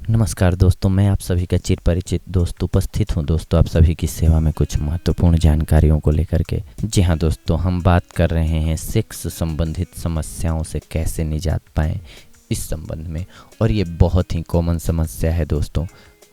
नमस्कार दोस्तों, मैं आप सभी का चिर परिचित दोस्त उपस्थित हूं दोस्तों आप सभी की सेवा में कुछ महत्वपूर्ण जानकारियों को लेकर के। जी हाँ दोस्तों, हम बात कर रहे हैं सेक्स संबंधित समस्याओं से कैसे निजात पाएं इस संबंध में। और ये बहुत ही कॉमन समस्या है दोस्तों,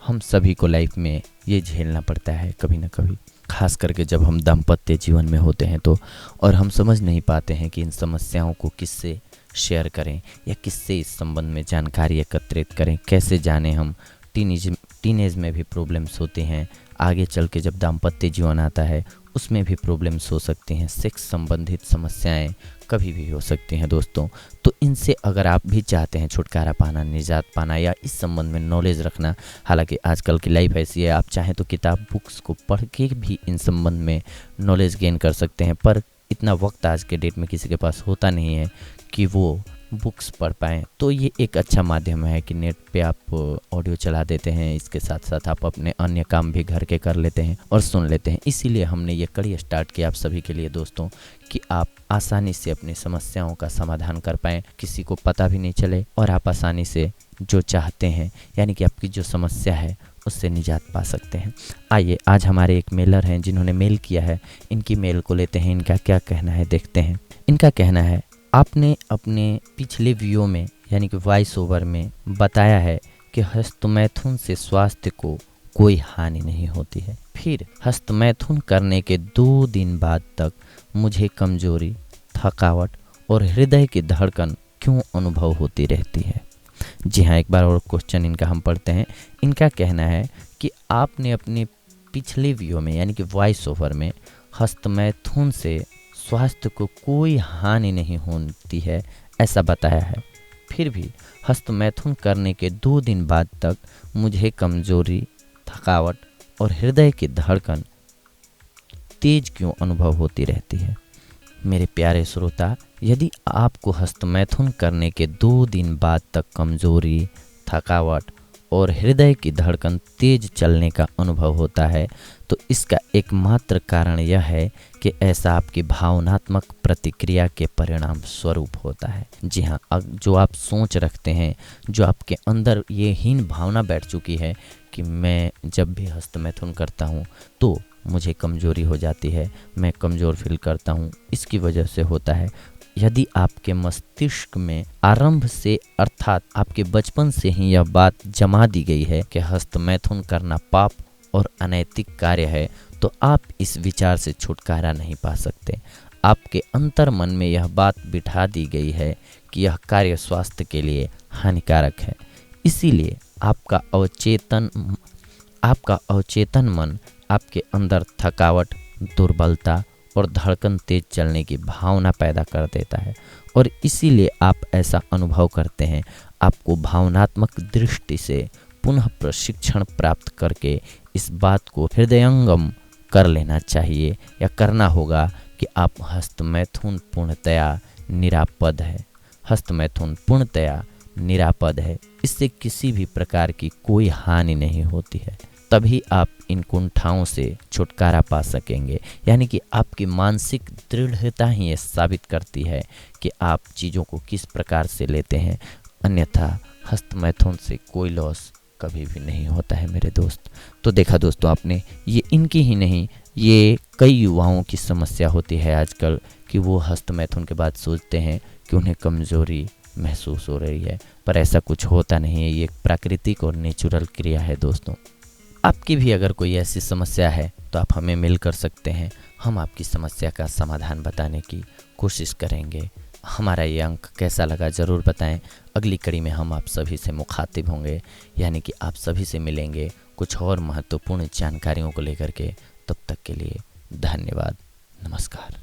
हम सभी को लाइफ में ये झेलना पड़ता है कभी ना कभी, खास करके जब हम दाम्पत्य जीवन में होते हैं तो। और हम समझ नहीं पाते हैं कि इन समस्याओं को किससे शेयर करें या किससे इस संबंध में जानकारी एकत्रित करें, कैसे जानें हम। टीनेज में भी प्रॉब्लम्स होते हैं, आगे चल के जब दाम्पत्य जीवन आता है उसमें भी प्रॉब्लम्स हो सकती हैं। सेक्स संबंधित समस्याएं कभी भी हो सकती हैं दोस्तों। तो इनसे अगर आप भी चाहते हैं छुटकारा पाना, निजात पाना या इस संबंध में नॉलेज रखना, हालांकि आजकल की लाइफ ऐसी है, आप चाहें तो किताब बुक्स को पढ़ के भी इन संबंध में नॉलेज गेन कर सकते हैं, पर इतना वक्त आज के डेट में किसी के पास होता नहीं है कि वो बुक्स पढ़ पाएँ। तो ये एक अच्छा माध्यम है कि नेट पे आप ऑडियो चला देते हैं, इसके साथ साथ आप अपने अन्य काम भी घर के कर लेते हैं और सुन लेते हैं। इसीलिए हमने ये कड़ी स्टार्ट किया आप सभी के लिए दोस्तों, कि आप आसानी से अपनी समस्याओं का समाधान कर पाएँ, किसी को पता भी नहीं चले और आप आसानी से जो चाहते हैं, यानी कि आपकी जो समस्या है उससे निजात पा सकते हैं। आइए, आज हमारे एक मेलर हैं जिन्होंने मेल किया है, इनकी मेल को लेते हैं, इनका क्या कहना है देखते हैं। इनका कहना है, आपने अपने पिछले वीडियो में यानी कि वॉइस ओवर में बताया है कि हस्तमैथुन से स्वास्थ्य को कोई हानि नहीं होती है, फिर हस्तमैथुन करने के 2 दिन बाद तक मुझे कमजोरी, थकावट और हृदय की धड़कन क्यों अनुभव होती रहती है। जी हाँ, एक बार और क्वेश्चन इनका हम पढ़ते हैं। इनका कहना है कि आपने अपने पिछले वीडियो में यानी कि वॉइस ओवर में हस्तमैथुन से स्वास्थ्य को कोई हानि नहीं होती है ऐसा बताया है, फिर भी हस्तमैथुन करने के 2 दिन बाद तक मुझे कमजोरी, थकावट और हृदय की धड़कन तेज क्यों अनुभव होती रहती है। मेरे प्यारे श्रोता, यदि आपको हस्तमैथुन करने के 2 दिन बाद तक कमजोरी, थकावट और हृदय की धड़कन तेज चलने का अनुभव होता है, तो इसका एकमात्र कारण यह है कि ऐसा आपकी भावनात्मक प्रतिक्रिया के परिणाम स्वरूप होता है। जी हाँ, जो आप सोच रखते हैं, जो आपके अंदर ये हीन भावना बैठ चुकी है कि मैं जब भी हस्तमैथुन करता हूँ तो मुझे कमजोरी हो जाती है, मैं कमज़ोर फील करता हूँ, इसकी वजह से होता है। यदि आपके मस्तिष्क में आरंभ से अर्थात आपके बचपन से ही यह बात जमा दी गई है कि हस्तमैथुन करना पाप और अनैतिक कार्य है, तो आप इस विचार से छुटकारा नहीं पा सकते। आपके अंतर मन में यह बात बिठा दी गई है कि यह कार्य स्वास्थ्य के लिए हानिकारक है। इसीलिए आपका अवचेतन मन आपके अंदर थकावट, दुर्बलता और धड़कन तेज चलने की भावना पैदा कर देता है, और इसीलिए आप ऐसा अनुभव करते हैं। आपको भावनात्मक दृष्टि से पुनः प्रशिक्षण प्राप्त करके इस बात को हृदयंगम कर लेना चाहिए या करना होगा कि आप हस्तमैथुन पूर्णतया निरापद है। हस्तमैथुन पूर्णतया निरापद है, इससे किसी भी प्रकार की कोई हानि नहीं होती है। तभी आप इन कुंठाओं से छुटकारा पा सकेंगे, यानी कि आपकी मानसिक दृढ़ता ही ये साबित करती है कि आप चीज़ों को किस प्रकार से लेते हैं। अन्यथा हस्तमैथुन से कोई लॉस कभी भी नहीं होता है मेरे दोस्त। तो देखा दोस्तों आपने, ये इनकी ही नहीं, ये कई युवाओं की समस्या होती है आजकल कि वो हस्तमैथुन के बाद सोचते हैं कि उन्हें कमज़ोरी महसूस हो रही है, पर ऐसा कुछ होता नहीं है। ये एक प्राकृतिक और नेचुरल क्रिया है दोस्तों। आपकी भी अगर कोई ऐसी समस्या है तो आप हमें मेल कर सकते हैं, हम आपकी समस्या का समाधान बताने की कोशिश करेंगे। हमारा ये अंक कैसा लगा ज़रूर बताएं। अगली कड़ी में हम आप सभी से मुखातिब होंगे, यानी कि आप सभी से मिलेंगे कुछ और महत्वपूर्ण जानकारियों को लेकर के। तब तक के लिए धन्यवाद, नमस्कार।